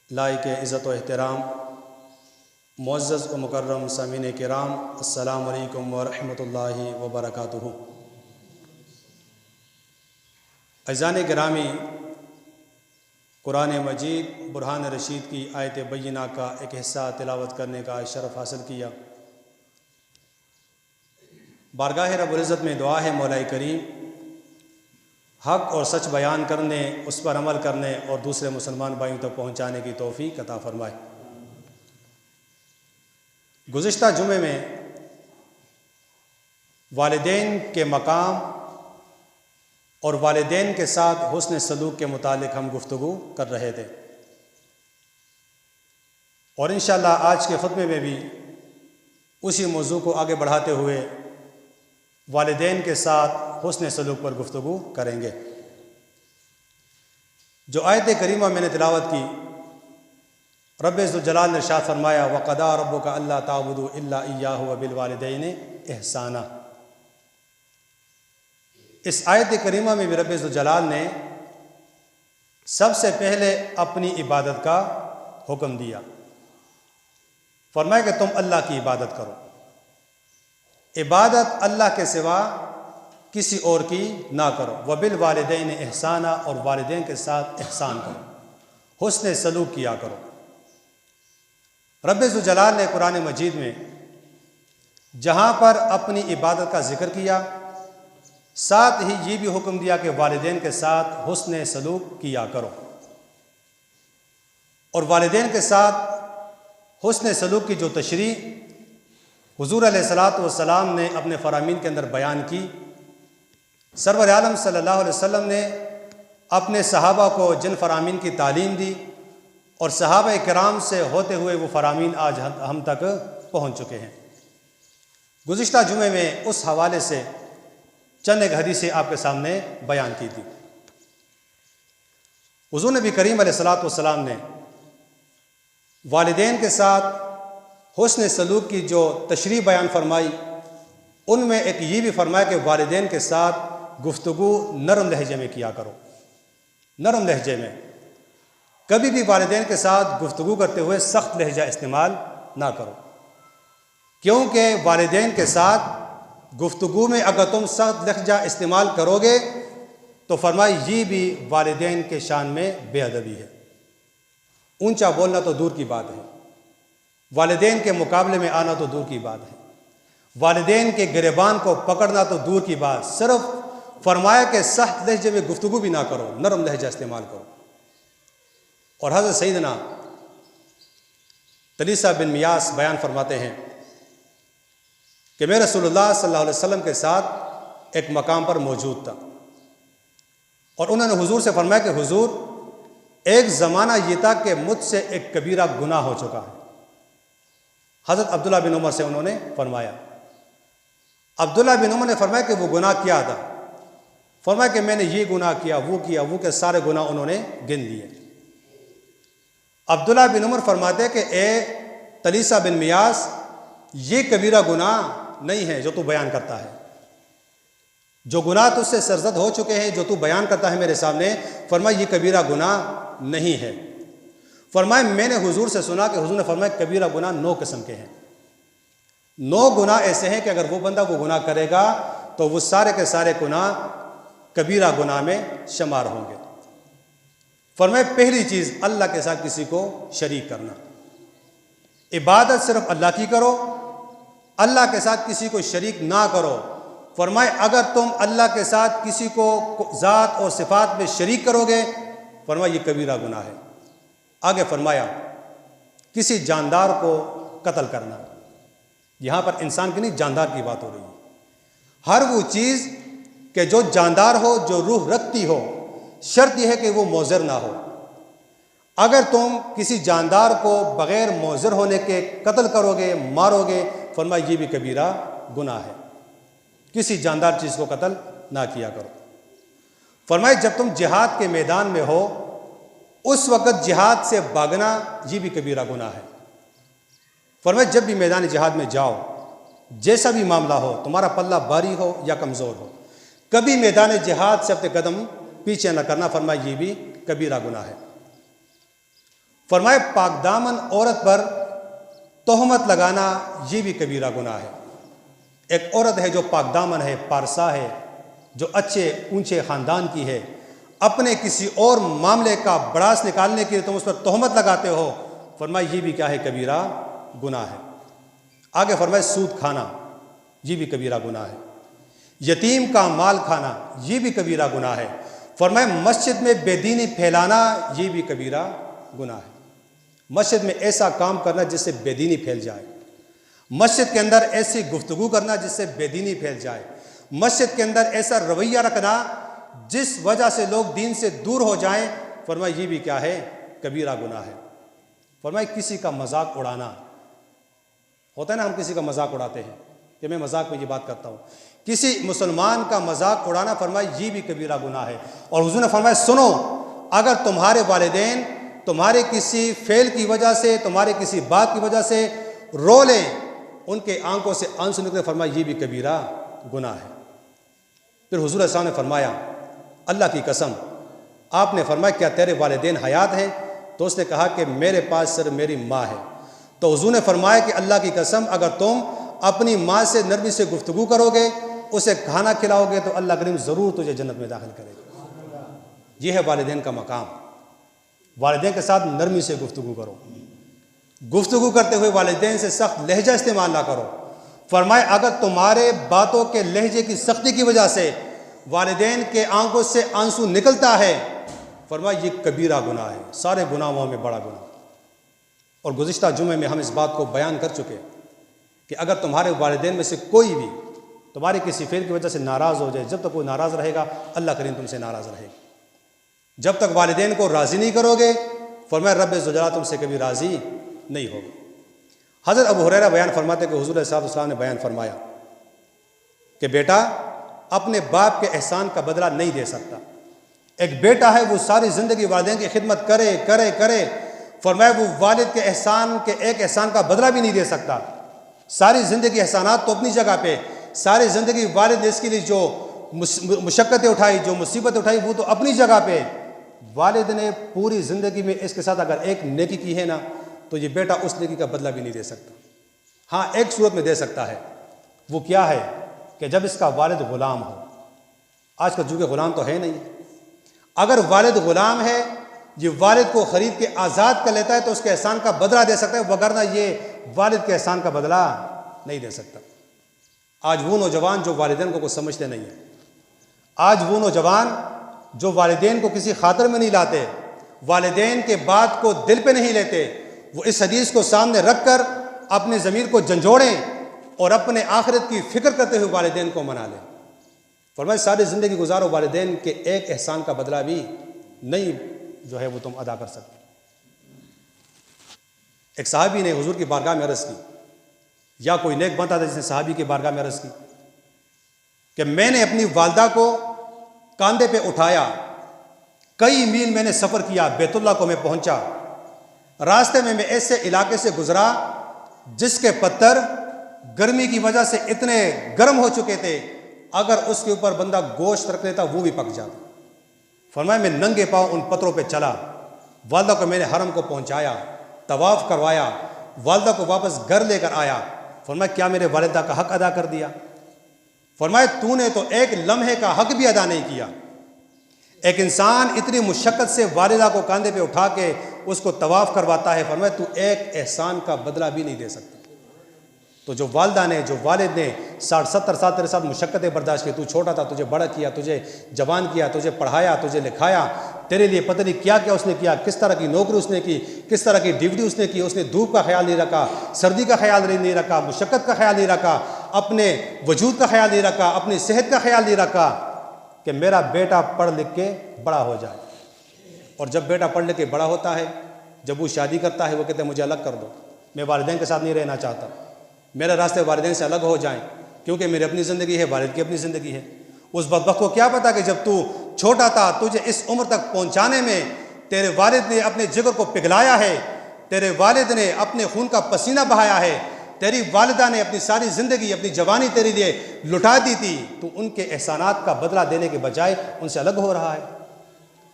لائق عزت و احترام، معزز و مکرم سامعین کرام، السلام علیکم ورحمۃ اللہ وبرکاتہ۔ عزیزان گرامی، قرآن مجید برہان رشید کی آیت بینہ کا ایک حصہ تلاوت کرنے کا شرف حاصل کیا۔ بارگاہ رب العزت میں دعا ہے مولا کریم حق اور سچ بیان کرنے، اس پر عمل کرنے اور دوسرے مسلمان بھائیوں تک پہنچانے کی توفیق عطا فرمائے۔ گزشتہ جمعے میں والدین کے مقام اور والدین کے ساتھ حسن سلوک کے متعلق ہم گفتگو کر رہے تھے، اور انشاءاللہ آج کے خطبے میں بھی اسی موضوع کو آگے بڑھاتے ہوئے والدین کے ساتھ حسن سلوک پر گفتگو کریں گے۔ جو آیت کریمہ میں نے تلاوت کی، رب ذوالجلال نے ارشاد فرمایا وَقَضَىٰ رَبُّكَ أَلَّا تَعْبُدُوا إِلَّا إِيَّاهُ وَبِالْوَالِدَيْنِ إِحْسَانًا۔ اس آیت کریمہ میں بھی رب ذوالجلال نے سب سے پہلے اپنی عبادت کا حکم دیا، فرمایا کہ تم اللہ کی عبادت کرو، عبادت اللہ کے سوا کسی اور کی نہ کرو، وَبِالْوَالِدَيْنِ إِحْسَانًا، اور والدین کے ساتھ احسان کرو، حسن سلوک کیا کرو۔ رب ذوالجلال نے قرآن مجید میں جہاں پر اپنی عبادت کا ذکر کیا، ساتھ ہی یہ بھی حکم دیا کہ والدین کے ساتھ حسن سلوک کیا کرو، اور والدین کے ساتھ حسن سلوک کی جو تشریح حضور علیہ الصلوۃ والسلام نے اپنے فرامین کے اندر بیان کی، سرور عالم صلی اللہ علیہ وسلم نے اپنے صحابہ کو جن فرامین کی تعلیم دی، اور صحابہ کرام سے ہوتے ہوئے وہ فرامین آج ہم تک پہنچ چکے ہیں۔ گزشتہ جمعے میں اس حوالے سے چند ایک حدیثیں آپ کے سامنے بیان کی تھی۔ حضور نبی کریم علیہ الصلوۃ والسلام نے والدین کے ساتھ حسن سلوک کی جو تشریح بیان فرمائی، ان میں ایک یہ بھی فرمایا کہ والدین کے ساتھ گفتگو نرم لہجے میں کیا کرو، نرم لہجے میں، کبھی بھی والدین کے ساتھ گفتگو کرتے ہوئے سخت لہجہ استعمال نہ کرو، کیونکہ والدین کے ساتھ گفتگو میں اگر تم سخت لہجہ استعمال کرو گے تو فرمائی یہ بھی والدین کے شان میں بے ادبی ہے۔ اونچا بولنا تو دور کی بات ہے، والدین کے مقابلے میں آنا تو دور کی بات ہے، والدین کے گریبان کو پکڑنا تو دور کی بات، صرف فرمایا کہ سخت لہجے میں گفتگو بھی نہ کرو، نرم لہجہ استعمال کرو۔ اور حضرت سیدنا طلیسہ بن میاس بیان فرماتے ہیں کہ میں رسول اللہ صلی اللہ علیہ وسلم کے ساتھ ایک مقام پر موجود تھا، اور انہوں نے حضور سے فرمایا کہ حضور ایک زمانہ یہ تھا کہ مجھ سے ایک کبیرہ گناہ ہو چکا ہے۔ حضرت عبداللہ بن عمر سے انہوں نے فرمایا، عبداللہ بن عمر نے فرمایا کہ وہ گناہ کیا تھا؟ فرمایا کہ میں نے یہ گناہ کیا، وہ کہ سارے گناہ انہوں نے گن لیے۔ عبداللہ بن عمر فرماتے ہیں کہ اے طلیسہ بن میاس، یہ کبیرہ گناہ نہیں ہے جو تو بیان کرتا ہے، جو گناہ تجھ سے سرزد ہو چکے ہیں، جو تو بیان کرتا ہے میرے سامنے، فرمایا یہ کبیرہ گناہ نہیں ہے۔ فرمایا میں نے حضور سے سنا کہ حضور نے فرمایا کبیرہ گناہ 9 قسم کے ہیں، 9 گناہ ایسے ہیں کہ اگر وہ بندہ وہ گناہ کرے گا تو وہ سارے کے سارے گناہ کبیرہ گناہ میں شمار ہوں گے۔ فرمایا پہلی چیز اللہ کے ساتھ کسی کو شریک کرنا، عبادت صرف اللہ کی کرو، اللہ کے ساتھ کسی کو شریک نہ کرو۔ فرمائے اگر تم اللہ کے ساتھ کسی کو ذات اور صفات میں شریک کرو گے، فرمایا یہ کبیرہ گناہ ہے۔ آگے فرمایا کسی جاندار کو قتل کرنا، یہاں پر انسان کی نہیں جاندار کی بات ہو رہی ہے، ہر وہ چیز کہ جو جاندار ہو، جو روح رکھتی ہو، شرط یہ ہے کہ وہ مضر نہ ہو۔ اگر تم کسی جاندار کو بغیر مضر ہونے کے قتل کرو گے، مارو گے، فرمایا یہ بھی کبیرہ گناہ ہے، کسی جاندار چیز کو قتل نہ کیا کرو۔ فرمایا جب تم جہاد کے میدان میں ہو، اس وقت جہاد سے بھاگنا یہ بھی کبیرہ گناہ ہے۔ فرمایا جب بھی میدان جہاد میں جاؤ، جیسا بھی معاملہ ہو، تمہارا پلہ بھاری ہو یا کمزور ہو، کبھی میدان جہاد سے اپنے قدم پیچھے نہ کرنا، فرمایا یہ بھی کبیرہ گناہ ہے۔ فرمائے پاک دامن عورت پر تہمت لگانا یہ بھی کبیرہ گناہ ہے۔ ایک عورت ہے جو پاک دامن ہے، پارسا ہے، جو اچھے اونچے خاندان کی ہے، اپنے کسی اور معاملے کا بڑاس نکالنے کے لیے تم اس پر تہمت لگاتے ہو، فرمائے یہ بھی کیا ہے؟ کبیرہ گناہ ہے۔ آگے فرمائے سود کھانا یہ بھی کبیرہ گناہ ہے۔ یتیم کا مال کھانا یہ بھی کبیرہ گناہ ہے۔ فرمائے مسجد میں بے دینی پھیلانا یہ بھی کبیرہ گناہ ہے۔ مسجد میں ایسا کام کرنا جس سے بے دینی پھیل جائے، مسجد کے اندر ایسی گفتگو کرنا جس سے بے دینی پھیل جائے، مسجد کے اندر ایسا رویہ رکھنا جس وجہ سے لوگ دین سے دور ہو جائیں، فرمائے یہ بھی کیا ہے؟ کبیرہ گناہ ہے۔ فرمائے کسی کا مذاق اڑانا، ہوتا ہے نا ہم کسی کا مذاق اڑاتے ہیں کہ میں مذاق میں یہ بات کرتا ہوں، کسی مسلمان کا مذاق اڑانا فرمائے یہ بھی کبیرہ گناہ ہے۔ اور حضور نے فرمایا سنو، اگر تمہارے والدین تمہارے کسی فعل کی وجہ سے، تمہارے کسی بات کی وجہ سے رو لیں، ان کے آنکھوں سے آنسو نکلے، فرمایا یہ بھی کبیرہ گناہ ہے۔ پھر حضور صلی اللہ علیہ وسلم نے فرمایا اللہ کی قسم، آپ نے فرمایا کیا تیرے والدین حیات ہیں؟ تو اس نے کہا کہ میرے پاس صرف میری ماں ہے۔ تو حضور نے فرمایا کہ اللہ کی قسم اگر تم اپنی ماں سے نرمی سے گفتگو کرو گے، اسے کھانا کھلاؤ گے، تو اللہ کریم ضرور تجھے جنت میں داخل کرے گا۔ یہ ہے والدین کا مقام۔ والدین کے ساتھ نرمی سے گفتگو کرو، گفتگو کرتے ہوئے والدین سے سخت لہجہ استعمال نہ کرو۔ فرمائے اگر تمہارے باتوں کے لہجے کی سختی کی وجہ سے والدین کے آنکھوں سے آنسو نکلتا ہے، فرمائے یہ کبیرہ گناہ ہے، سارے گناہوں میں بڑا گناہ۔ اور گزشتہ جمعے میں ہم اس بات کو بیان کر چکے کہ اگر تمہارے والدین میں سے کوئی بھی تمہاری کسی فعل کی وجہ سے ناراض ہو جائے، جب تک وہ ناراض رہے گا اللہ کریم تم سے ناراض رہے گا۔ جب تک والدین کو راضی نہیں کرو گے، فرمایا رب ذوالجلال تم سے کبھی راضی نہیں ہوگا۔ حضرت ابو ہریرہ بیان فرماتے کہ حضور صلی اللہ علیہ وسلم نے بیان فرمایا کہ بیٹا اپنے باپ کے احسان کا بدلہ نہیں دے سکتا۔ ایک بیٹا ہے وہ ساری زندگی والدین کی خدمت کرے کرے کرے، فرمایا وہ والد کے احسان کے ایک احسان کا بدلہ بھی نہیں دے سکتا۔ ساری زندگی احسانات تو اپنی جگہ پہ، ساری زندگی والد نے اس کے لیے جو مشقتیں اٹھائی، جو مصیبتیں اٹھائی، وہ تو اپنی جگہ پہ۔ والد نے پوری زندگی میں اس کے ساتھ اگر ایک نیکی کی ہے نا، تو یہ بیٹا اس نیکی کا بدلہ بھی نہیں دے سکتا۔ ہاں ایک صورت میں دے سکتا ہے، وہ کیا ہے کہ جب اس کا والد غلام ہو۔ آج کا چونکہ غلام تو ہے نہیں، اگر والد غلام ہے، یہ والد کو خرید کے آزاد کر لیتا ہے تو اس کے احسان کا بدلہ دے سکتا ہے، وگرنہ یہ والد کے احسان کا بدلہ نہیں دے سکتا۔ آج وہ نوجوان جو والدین کو کچھ سمجھتے نہیں ہیں، آج وہ نوجوان جو والدین کو کسی خاطر میں نہیں لاتے، والدین کے بات کو دل پہ نہیں لیتے، وہ اس حدیث کو سامنے رکھ کر اپنے ضمیر کو جھنجھوڑیں اور اپنے آخرت کی فکر کرتے ہوئے والدین کو منا لیں۔ فرمایا ساری زندگی گزارو، والدین کے ایک احسان کا بدلہ بھی نہیں جو ہے وہ تم ادا کر سکتے۔ ایک صحابی نے حضور کی بارگاہ میں عرض کی، یا کوئی نیک بندہ تھا جس نے صحابی کی بارگاہ میں عرض کی کہ میں نے اپنی والدہ کو کاندھے پہ اٹھایا، کئی میل میں نے سفر کیا، بیت اللہ کو میں پہنچا، راستے میں ایسے علاقے سے گزرا جس کے پتھر گرمی کی وجہ سے اتنے گرم ہو چکے تھے، اگر اس کے اوپر بندہ گوشت رکھ لیتا وہ بھی پک جاتا۔ فرمایا میں ننگے پاؤں ان پتھروں پہ چلا، والدہ کو میں نے حرم کو پہنچایا، طواف کروایا، والدہ کو واپس گھر لے کر آیا۔ فرمایا کیا میرے والدہ کا حق ادا کر دیا؟ فرمایا تو نے تو ایک لمحے کا حق بھی ادا نہیں کیا۔ ایک انسان اتنی مشقت سے والدہ کو کاندھے پہ اٹھا کے اس کو طواف کرواتا ہے، فرمایا تو ایک احسان کا بدلہ بھی نہیں دے سکتا۔ تو جو والدہ نے، جو والد نے 60-70 سال تیرے ساتھ مشقتیں برداشت کی، تو چھوٹا تھا، تجھے بڑا کیا، تجھے جوان کیا، تجھے پڑھایا، تجھے لکھایا، تیرے لیے پتہ نہیں کیا کیا اس نے کیا، کس طرح کی نوکری اس نے کی، کس طرح کی ڈیوٹی اس نے کی، اس نے دھوپ کا خیال نہیں رکھا، سردی کا خیال نہیں رکھا، مشقت کا خیال نہیں رکھا، اپنے وجود کا خیال نہیں رکھا، اپنی صحت کا خیال نہیں رکھا کہ میرا بیٹا پڑھ لکھ کے بڑا ہو جائے۔ اور جب بیٹا پڑھ لکھ کے بڑا ہوتا ہے، جب وہ شادی کرتا ہے، وہ کہتے ہیں مجھے الگ کر دو، میں والدین کے ساتھ نہیں رہنا چاہتا، میرے راستے والدین سے الگ ہو جائیں، کیونکہ میری اپنی زندگی ہے، والد کی اپنی زندگی ہے۔ اس بدبخت کو کیا پتا کہ جب تو چھوٹا تھا، تجھے اس عمر تک پہنچانے میں تیرے والد نے اپنے جگر کو پگھلایا ہے، تیرے والد نے اپنے خون کا پسینہ بہایا ہے، تیری والدہ نے اپنی ساری زندگی، اپنی جوانی تیرے لیے لٹا دی تھی، تو ان کے احسانات کا بدلہ دینے کے بجائے ان سے الگ ہو رہا ہے۔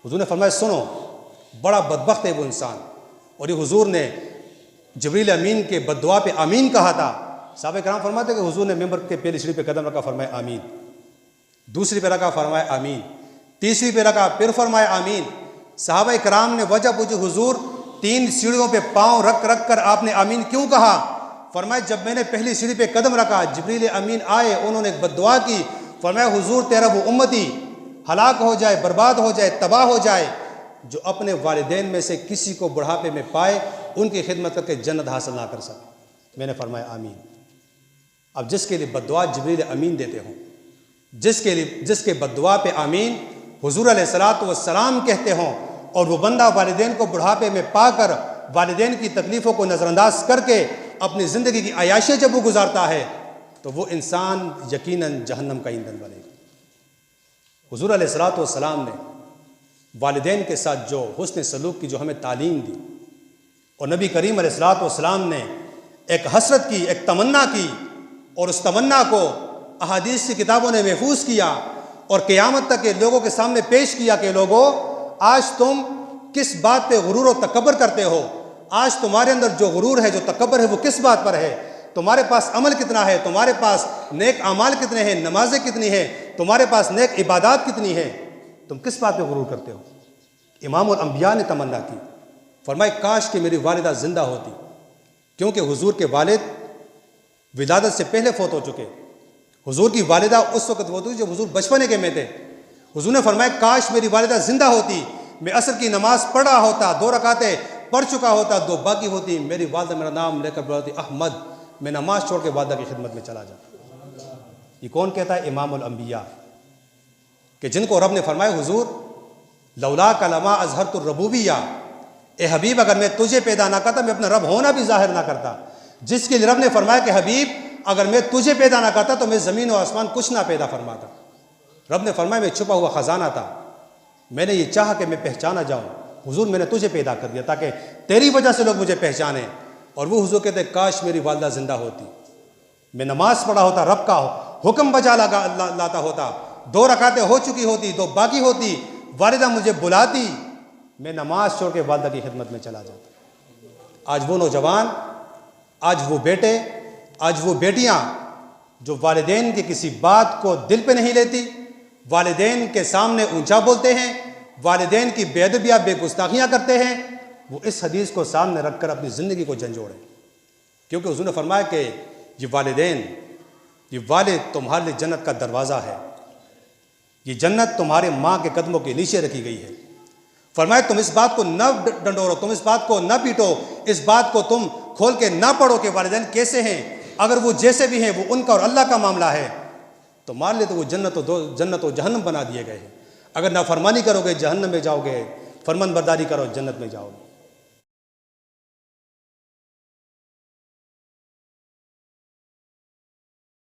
حضور نے فرمایا سنو، بڑا بدبخت ہے وہ انسان اور یہ حضور نے جبریل امین کے بددعا پہ آمین کہا تھا۔ صحابہ کرام فرماتے ہیں کہ حضور نے ممبر کے پہلی سیڑھی پہ قدم رکھا، فرمایا آمین، دوسری پہ رکھا، فرمایا آمین، تیسری پہ رکھا، پھر فرمایا آمین۔ صحابہ کرام نے وجہ پوچھی، حضور 3 سیڑھیوں پہ پاؤں رکھ کر آپ نے آمین کیوں کہا؟ فرمایا جب میں نے پہلی سیڑھی پہ قدم رکھا، جبریل امین آئے، انہوں نے ایک بددعا کی، فرمایا حضور تیرا وہ امتی ہلاک ہو جائے، برباد ہو جائے، تباہ ہو جائے جو اپنے والدین میں سے کسی کو بڑھاپے میں پائے ان کی خدمت کر کے جنت حاصل نہ کر سکے۔ میں نے فرمایا آمین۔ اب جس کے لیے بددعا جبریل امین دیتے ہوں، جس کے بددعا پہ آمین حضور علیہ الصلوۃ والسلام کہتے ہوں، اور وہ بندہ والدین کو بڑھاپے میں پا کر والدین کی تکلیفوں کو نظر انداز کر کے اپنی زندگی کی عیاشیاں جب وہ گزارتا ہے تو وہ انسان یقیناً جہنم کا ایندھن بنے گا۔ حضور علیہ الصلوۃ والسلام نے والدین کے ساتھ جو حسن سلوک کی جو ہمیں تعلیم دی، اور نبی کریم علیہ الصلوۃ والسلام نے ایک حسرت کی، ایک تمنا کی، اور اس تمنا کو احادیث کی کتابوں نے محفوظ کیا اور قیامت تک کے لوگوں کے سامنے پیش کیا کہ لوگوں آج تم کس بات پہ غرور و تکبر کرتے ہو؟ آج تمہارے اندر جو غرور ہے، جو تکبر ہے، وہ کس بات پر ہے؟ تمہارے پاس عمل کتنا ہے؟ تمہارے پاس نیک اعمال کتنے ہیں؟ نمازیں کتنی ہیں؟ تمہارے پاس نیک عبادات کتنی ہیں؟ تم کس بات پہ غرور کرتے ہو؟ امام الانبیاء نے تمنا کی، فرمائے کاش کہ میری والدہ زندہ ہوتی، کیونکہ حضور کے والد ولادت سے پہلے فوت ہو چکے۔ حضور کی والدہ اس وقت فوت ہوئی جب حضور بچپنے کے میں تھے۔ حضور نے فرمایا کاش میری والدہ زندہ ہوتی، میں عصر کی نماز پڑھ رہا ہوتا، 2 رکعتیں پڑھ چکا ہوتا، 2 باقی ہوتی، میری والدہ میرا نام لے کر بلاتی احمد، میں نماز چھوڑ کے والدہ کی خدمت میں چلا جاتا۔ یہ کون کہتا ہے؟ امام الانبیاء، کہ جن کو رب نے فرمایا حضور لولا کلمہ اظہرت الربوبیہ، اے حبیب اگر میں تجھے پیدا نہ کرتا میں اپنا رب ہونا بھی ظاہر نہ کرتا۔ جس کے لیے رب نے فرمایا کہ حبیب اگر میں تجھے پیدا نہ کرتا تو میں زمین و آسمان کچھ نہ پیدا فرماتا۔ رب نے فرمایا میں چھپا ہوا خزانہ تھا، میں نے یہ چاہا کہ میں پہچانا جاؤں، حضور میں نے تجھے پیدا کر دیا تاکہ تیری وجہ سے لوگ مجھے پہچانیں۔ اور وہ حضور کہتے کاش میری والدہ زندہ ہوتی، میں نماز پڑھا ہوتا، رب کا حکم بجا لاتا ہوتا، 2 رکعتیں ہو چکی ہوتی، 2 باقی ہوتی، والدہ مجھے بلاتی، میں نماز چھوڑ کے والدہ کی خدمت میں چلا جاتا۔ آج وہ نوجوان، آج وہ بیٹے، آج وہ بیٹیاں جو والدین کی کسی بات کو دل پہ نہیں لیتی، والدین کے سامنے اونچا بولتے ہیں، والدین کی بے ادبیاں، بے گستاخیاں کرتے ہیں، وہ اس حدیث کو سامنے رکھ کر اپنی زندگی کو جھنجھوڑیں، کیونکہ حضور نے فرمایا کہ یہ والدین، یہ والد تمہارے لیے جنت کا دروازہ ہے، یہ جنت تمہارے ماں کے قدموں کے نیچے رکھی گئی ہے۔ فرمایا تم اس بات کو نہ ڈنڈورو، تم اس بات کو نہ پیٹو، اس بات کو تم کھول کے نہ پڑھو کہ والدین کیسے ہیں، اگر وہ جیسے بھی ہیں وہ ان کا اور اللہ کا معاملہ ہے، تمہارے لیے تو وہ جنت و جہنم بنا دیے گئے ہیں، اگر نافرمانی کرو گے جہنم میں جاؤ گے، فرمان برداری کرو جنت میں جاؤ گے۔